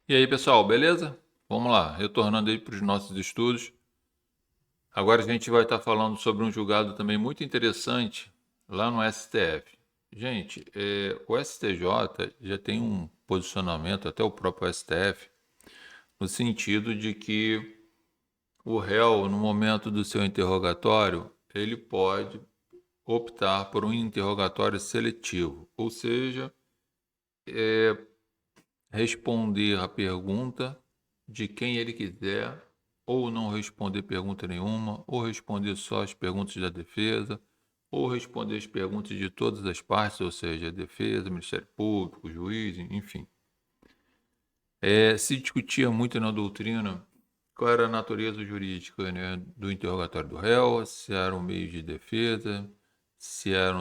E aí, pessoal, beleza? Vamos lá, retornando aí para os nossos estudos. Agora a gente vai estar falando sobre um julgado também muito interessante lá no STF. Gente, o STJ já tem um posicionamento, até o próprio STF, no sentido de que o réu, no momento do seu interrogatório, ele pode optar por um interrogatório seletivo, ou seja, responder a pergunta de quem ele quiser, ou não responder pergunta nenhuma, ou responder só as perguntas da defesa, ou responder as perguntas de todas as partes, ou seja, a defesa, Ministério Público, juiz, enfim. Se discutia muito na doutrina qual era a natureza jurídica, né, do interrogatório do réu, se era um meio de defesa, se era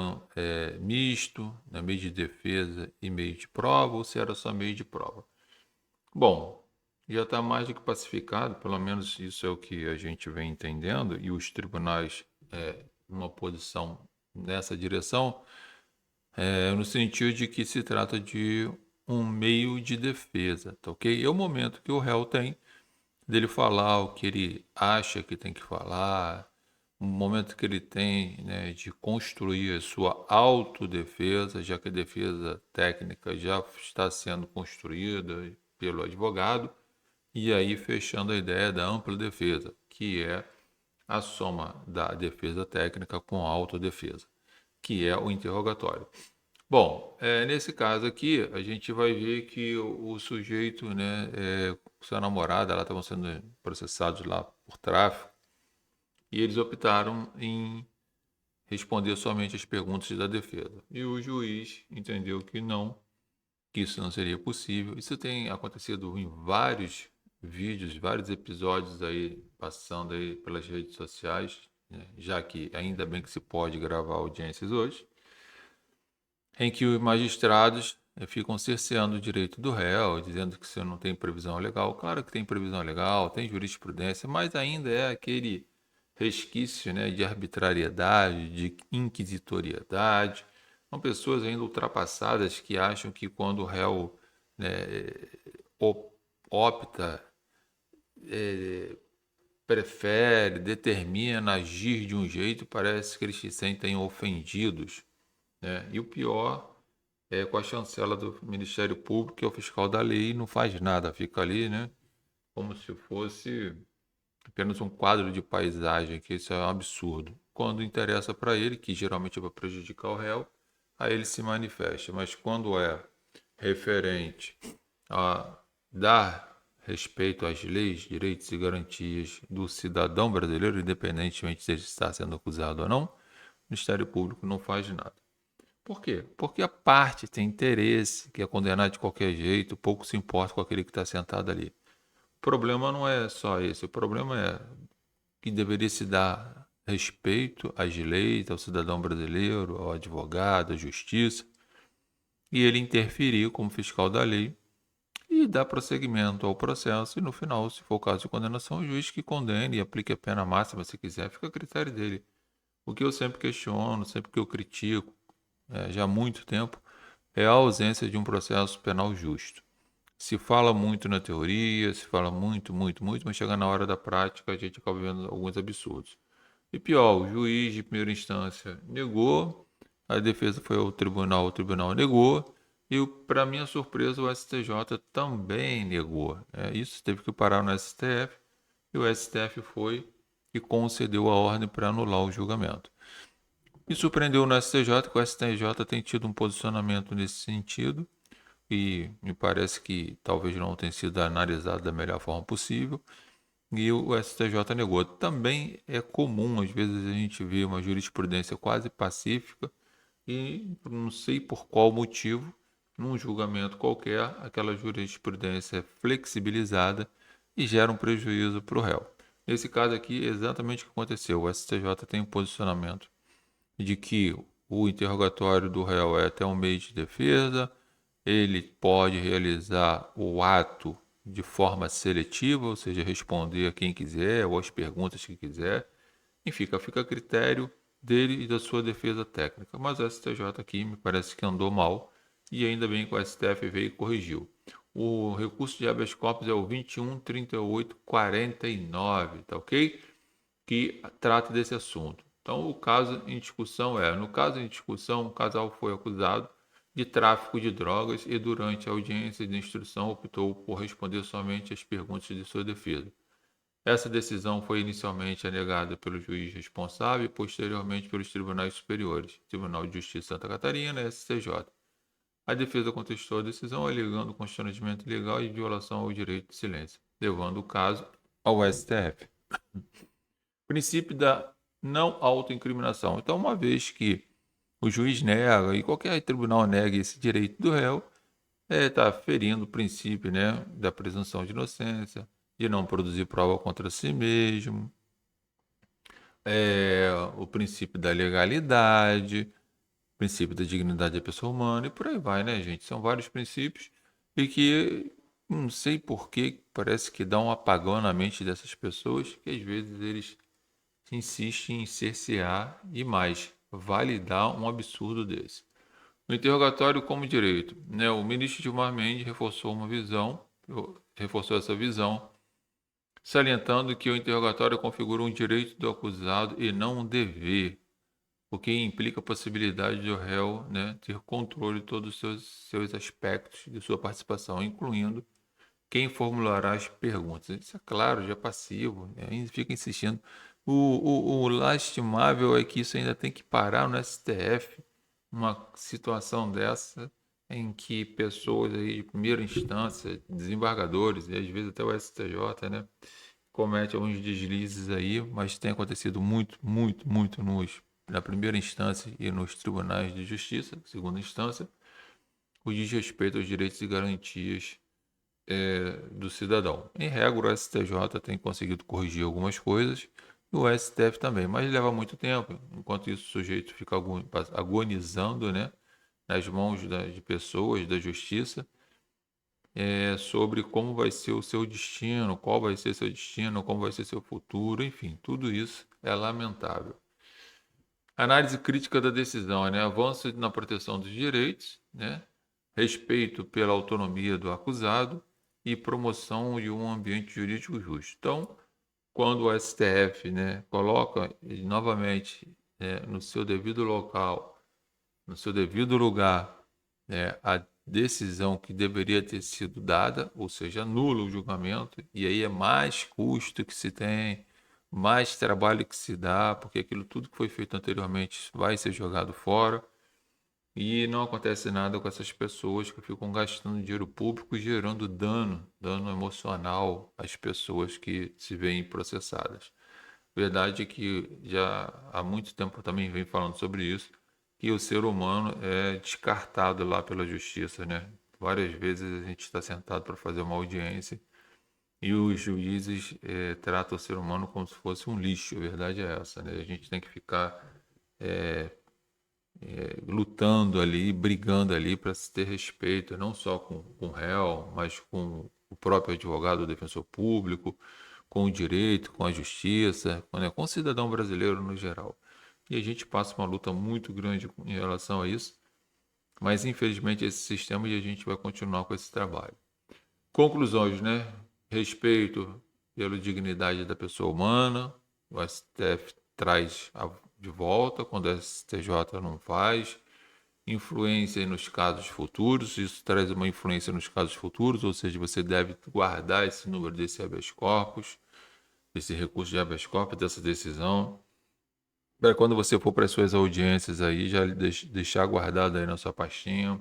misto, né, meio de defesa e meio de prova, ou se era só meio de prova. Bom, já está mais do que pacificado, pelo menos isso é o que a gente vem entendendo, e os tribunais, numa posição nessa direção, no sentido de que se trata de um meio de defesa, tá ok? É o momento que o réu tem dele falar o que ele acha que tem que falar, o momento que ele tem, né, de construir a sua autodefesa, já que a defesa técnica já está sendo construída pelo advogado, e aí fechando a ideia da ampla defesa, que é a soma da defesa técnica com a autodefesa, que é o interrogatório. Bom, nesse caso aqui, a gente vai ver que o sujeito, né, sua namorada, ela estavam sendo processados lá por tráfico, e eles optaram em responder somente as perguntas da defesa. E o juiz entendeu que não, que isso não seria possível. Isso tem acontecido em vários vídeos, vários episódios aí passando aí pelas redes sociais, né? Já que ainda bem que se pode gravar audiências hoje, em que os magistrados ficam cerceando o direito do réu, dizendo que você não tem previsão legal. Claro que tem previsão legal, tem jurisprudência, mas ainda é aquele resquício, né, de arbitrariedade, de inquisitoriedade. São pessoas ainda ultrapassadas que acham que quando o réu, né, opta, prefere, determina agir de um jeito, parece que eles se sentem ofendidos, né? E o pior com a chancela do Ministério Público, que é o fiscal da lei, e não faz nada, fica ali, né? Como se fosse apenas um quadro de paisagem, que isso é um absurdo. Quando interessa para ele, que geralmente é para prejudicar o réu, aí ele se manifesta. Mas quando é referente a dar respeito às leis, direitos e garantias do cidadão brasileiro, independentemente se ele está sendo acusado ou não, o Ministério Público não faz nada. Por quê? Porque a parte tem interesse, quer condenar de qualquer jeito, pouco se importa com aquele que está sentado ali. O problema não é só esse, o problema é que deveria se dar respeito às leis, ao cidadão brasileiro, ao advogado, à justiça, e ele interferir como fiscal da lei e dar prosseguimento ao processo, e no final, se for o caso de condenação, o juiz que condene e aplique a pena máxima se quiser, fica a critério dele. O que eu sempre questiono, sempre que eu critico, já há muito tempo, é a ausência de um processo penal justo. Se fala muito na teoria, se fala muito, muito, muito, mas chega na hora da prática a gente acaba vendo alguns absurdos. E pior, o juiz de primeira instância negou, a defesa foi ao tribunal, o tribunal negou, e para minha surpresa o STJ também negou. Isso teve que parar no STF, e o STF foi e concedeu a ordem para anular o julgamento. Me surpreendeu no STJ que o STJ tem tido um posicionamento nesse sentido e me parece que talvez não tenha sido analisado da melhor forma possível e o STJ negou. Também é comum, às vezes, a gente ver uma jurisprudência quase pacífica e não sei por qual motivo, num julgamento qualquer, aquela jurisprudência é flexibilizada e gera um prejuízo para o réu. Nesse caso aqui, é exatamente o que aconteceu. O STJ tem um posicionamento de que o interrogatório do réu é até um meio de defesa, ele pode realizar o ato de forma seletiva, ou seja, responder a quem quiser ou as perguntas que quiser. Enfim, fica a critério dele e da sua defesa técnica. Mas o STJ aqui me parece que andou mal e ainda bem que o STF veio e corrigiu. O recurso de habeas corpus é o 21.38.49, tá ok? Que trata desse assunto. Então, o caso em discussão no caso em discussão, o casal foi acusado de tráfico de drogas e durante a audiência de instrução optou por responder somente às perguntas de sua defesa. Essa decisão foi inicialmente negada pelo juiz responsável e posteriormente pelos tribunais superiores, Tribunal de Justiça de Santa Catarina e STJ. A defesa contestou a decisão, alegando constrangimento ilegal e violação ao direito de silêncio, levando o caso ao STF. Princípio da não autoincriminação. Então, uma vez que o juiz nega e qualquer tribunal nega esse direito do réu, está ferindo o princípio, né, da presunção de inocência, de não produzir prova contra si mesmo, o princípio da legalidade, o princípio da dignidade da pessoa humana e por aí vai, né, gente? São vários princípios e que não sei por que parece que dá um apagão na mente dessas pessoas que às vezes eles insistem em cercear e mais, validar um absurdo desse. No interrogatório como direito, né, o ministro Gilmar Mendes reforçou essa visão, salientando que o interrogatório configura um direito do acusado e não um dever, o que implica a possibilidade do réu, né, ter controle de todos os seus aspectos de sua participação, incluindo quem formulará as perguntas. Isso é claro, já é passivo, né? Ainda fica insistindo. O lastimável é que isso ainda tem que parar no STF, uma situação dessa em que pessoas aí de primeira instância, desembargadores e às vezes até o STJ, né, comete alguns deslizes aí, mas tem acontecido muito, muito, muito na primeira instância e nos tribunais de justiça, segunda instância, o desrespeito aos direitos e garantias do cidadão. Em regra, o STJ tem conseguido corrigir algumas coisas e o STF também, mas leva muito tempo. Enquanto isso, o sujeito fica agonizando, né, nas mãos de pessoas da justiça sobre como vai ser o seu destino, qual vai ser seu destino, como vai ser seu futuro, enfim, tudo isso é lamentável. Análise crítica da decisão, né? Avanço na proteção dos direitos, né? Respeito pela autonomia do acusado e promoção de um ambiente jurídico justo. Então, quando o STF, né, coloca novamente, no seu devido local, no seu devido lugar, a decisão que deveria ter sido dada, ou seja, anula o julgamento, e aí é mais custo que se tem, mais trabalho que se dá, porque aquilo tudo que foi feito anteriormente vai ser jogado fora, e não acontece nada com essas pessoas que ficam gastando dinheiro público e gerando dano emocional às pessoas que se veem processadas. Verdade é que já há muito tempo também vem falando sobre isso, que o ser humano é descartado lá pela justiça, né? Várias vezes a gente está sentado para fazer uma audiência e os juízes tratam o ser humano como se fosse um lixo. A verdade é essa, né? A gente tem que ficar lutando ali, brigando ali para se ter respeito, não só com o réu, mas com o próprio advogado, o defensor público, com o direito, com a justiça, com o cidadão brasileiro no geral. E a gente passa uma luta muito grande em relação a isso, mas infelizmente esse sistema e a gente vai continuar com esse trabalho. Conclusões, né? Respeito pela dignidade da pessoa humana, o STF traz de volta quando o STJ não faz, influência nos casos futuros, isso traz uma influência nos casos futuros, ou seja, você deve guardar esse número desse habeas corpus, desse recurso de habeas corpus, dessa decisão, para quando você for para as suas audiências aí, já deixar guardado aí na sua pastinha,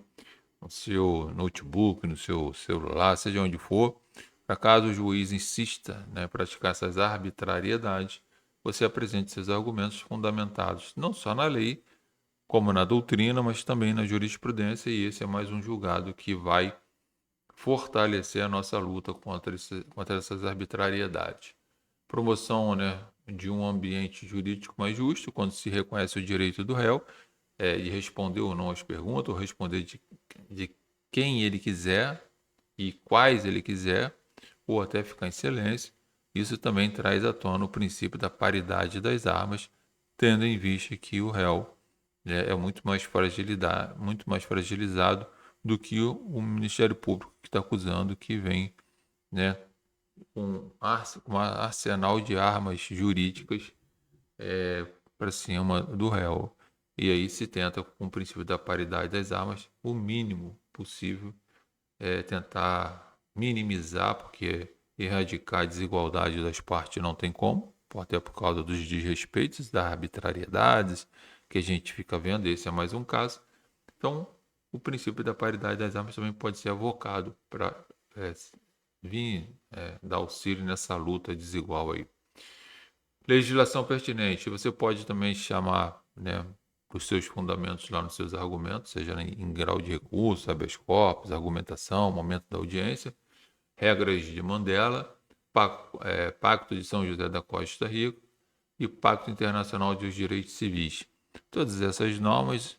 no seu notebook, no seu celular, seja onde for, para caso o juiz insista, né, praticar essas arbitrariedades, você apresente seus argumentos fundamentados não só na lei, como na doutrina, mas também na jurisprudência, e esse é mais um julgado que vai fortalecer a nossa luta contra essas arbitrariedades. Promoção, né, de um ambiente jurídico mais justo, quando se reconhece o direito do réu de responder ou não às perguntas, ou responder de quem ele quiser e quais ele quiser, ou até ficar em silêncio. Isso também traz à tona o princípio da paridade das armas, tendo em vista que o réu é muito mais fragilizado do que o Ministério Público que está acusando, que vem, né, com um arsenal de armas jurídicas para cima do réu. E aí se tenta, com o princípio da paridade das armas, o mínimo possível tentar minimizar, porque erradicar a desigualdade das partes não tem como, até por causa dos desrespeitos, das arbitrariedades que a gente fica vendo, esse é mais um caso. Então, o princípio da paridade das armas também pode ser avocado para vir dar auxílio nessa luta desigual aí. Legislação pertinente. Você pode também chamar, né, os seus fundamentos lá nos seus argumentos, seja em grau de recurso, habeas corpus, argumentação, momento da audiência, regras de Mandela, Pacto de São José da Costa Rica e Pacto Internacional dos Direitos Civis. Todas essas normas,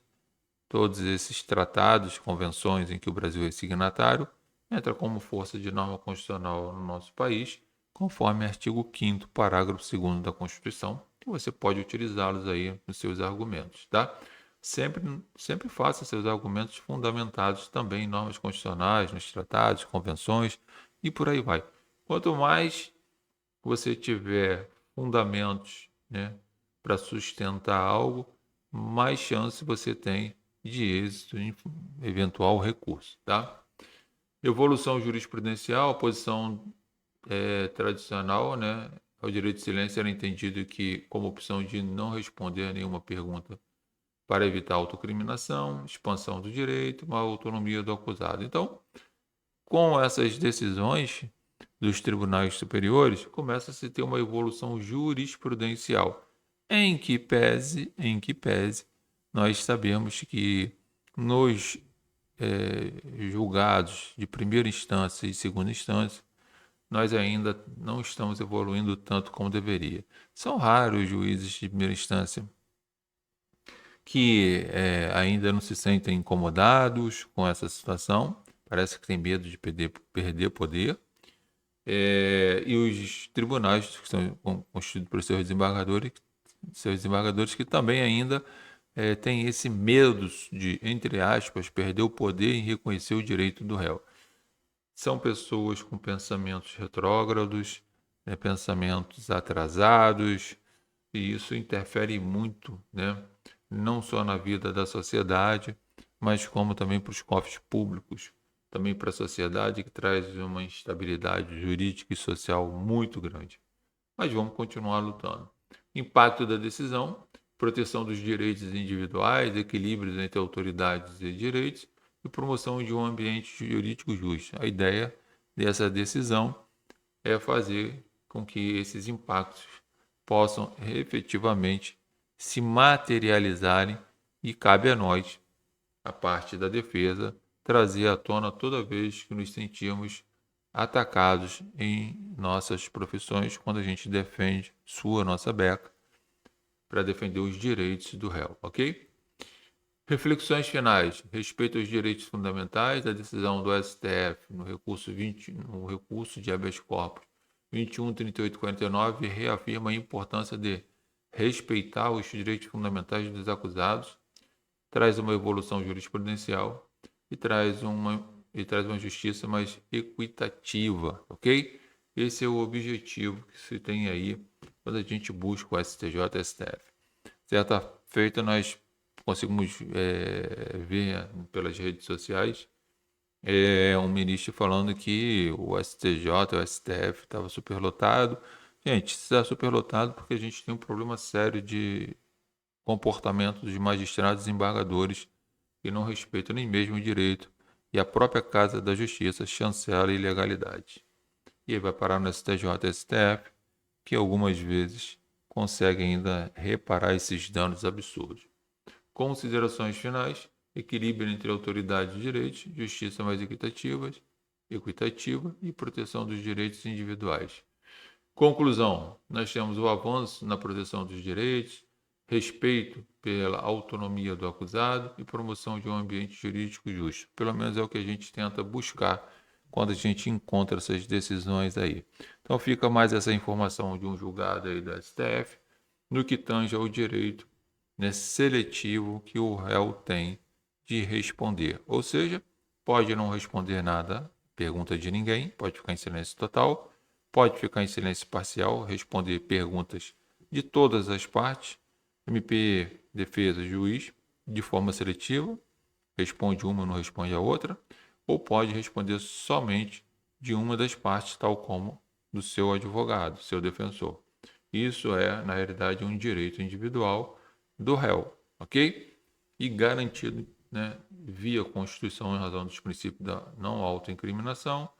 todos esses tratados, convenções em que o Brasil é signatário, entram como força de norma constitucional no nosso país, conforme artigo 5º, parágrafo 2º da Constituição, que você pode utilizá-los aí nos seus argumentos, tá? Sempre faça seus argumentos fundamentados também em normas constitucionais, nos tratados, convenções e por aí vai. Quanto mais você tiver fundamentos, né, para sustentar algo, mais chance você tem de êxito em eventual recurso, tá? Evolução jurisprudencial, a posição tradicional, né? O direito de silêncio era entendido que como opção de não responder a nenhuma pergunta para evitar autocriminação, expansão do direito, uma autonomia do acusado. Então, com essas decisões dos tribunais superiores, começa a se ter uma evolução jurisprudencial, em que pese, nós sabemos que nos julgados de primeira instância e segunda instância, nós ainda não estamos evoluindo tanto como deveria. São raros os juízes de primeira instância que ainda não se sentem incomodados com essa situação, parece que tem medo de perder poder, e os tribunais que são constituídos por seus desembargadores que também ainda têm esse medo de, entre aspas, perder o poder em reconhecer o direito do réu. São pessoas com pensamentos retrógrados, pensamentos atrasados, e isso interfere muito, né? Não só na vida da sociedade, mas como também para os cofres públicos, também para a sociedade, que traz uma instabilidade jurídica e social muito grande. Mas vamos continuar lutando. Impacto da decisão, proteção dos direitos individuais, equilíbrios entre autoridades e direitos e promoção de um ambiente jurídico justo. A ideia dessa decisão é fazer com que esses impactos possam efetivamente se materializarem e cabe a nós, a parte da defesa, trazer à tona toda vez que nos sentimos atacados em nossas profissões, quando a gente defende nossa beca, para defender os direitos do réu, ok? Reflexões finais. Respeito aos direitos fundamentais, a decisão do STF no recurso de habeas corpus 21.3849 reafirma a importância de respeitar os direitos fundamentais dos acusados, traz uma evolução jurisprudencial e traz uma justiça mais equitativa, ok? Esse é o objetivo que se tem aí quando a gente busca o STJ e STF. Certa feita, nós conseguimos ver pelas redes sociais um ministro falando que o STJ, o STF estava superlotado. Gente, está superlotado porque a gente tem um problema sério de comportamento dos magistrados e desembargadores que não respeitam nem mesmo o direito e a própria Casa da Justiça chancela a ilegalidade. E aí vai parar no STJ e STF, que algumas vezes consegue ainda reparar esses danos absurdos. Considerações finais: equilíbrio entre autoridade e direitos, justiça mais equitativa e proteção dos direitos individuais. Conclusão: nós temos o avanço na proteção dos direitos, respeito pela autonomia do acusado e promoção de um ambiente jurídico justo. Pelo menos é o que a gente tenta buscar quando a gente encontra essas decisões aí. Então fica mais essa informação de um julgado aí da STF no que tange ao direito, né, seletivo que o réu tem de responder. Ou seja, pode não responder nada, pergunta de ninguém, pode ficar em silêncio total, pode ficar em silêncio parcial, responder perguntas de todas as partes, MP, defesa, juiz, de forma seletiva, responde uma, não responde a outra, ou pode responder somente de uma das partes, tal como do seu advogado, seu defensor. Isso é, na realidade, um direito individual do réu, ok? E garantido, né, via Constituição em razão dos princípios da não autoincriminação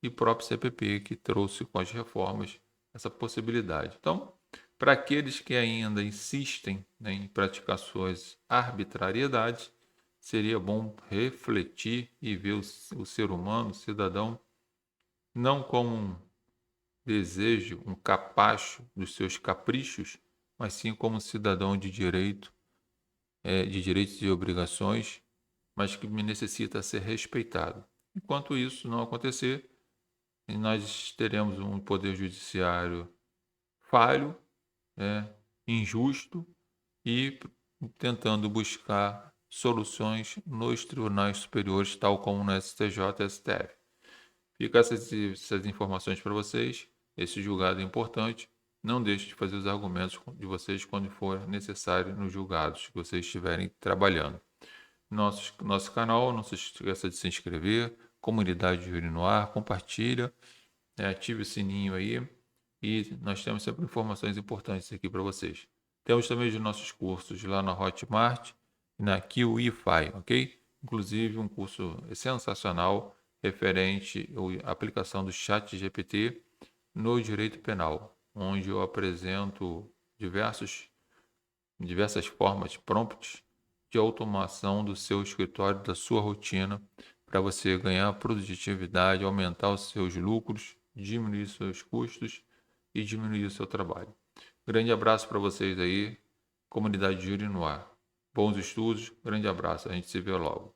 e próprio CPP que trouxe com as reformas essa possibilidade. Então, para aqueles que ainda insistem, né, em praticar suas arbitrariedades, seria bom refletir e ver o ser humano, o cidadão, não como um desejo, um capacho dos seus caprichos, mas sim como um cidadão de direito, de direitos e obrigações, mas que necessita ser respeitado. Enquanto isso não acontecer, nós teremos um poder judiciário falho, né, injusto e tentando buscar soluções nos tribunais superiores, tal como no STJ e STF. Fica essas informações para vocês. Esse julgado é importante. Não deixe de fazer os argumentos de vocês quando for necessário nos julgados que vocês estiverem trabalhando. Nosso canal, não se esqueça de se inscrever, comunidade Júri no Ar, compartilha, ative o sininho aí e nós temos sempre informações importantes aqui para vocês. Temos também os nossos cursos lá na Hotmart e na QIFI, ok? Inclusive um curso sensacional referente à aplicação do ChatGPT no direito penal, onde eu apresento diversas formas, prompts de automação do seu escritório, da sua rotina, para você ganhar produtividade, aumentar os seus lucros, diminuir seus custos e diminuir o seu trabalho. Grande abraço para vocês aí, comunidade Júri no Ar. Bons estudos, grande abraço, a gente se vê logo.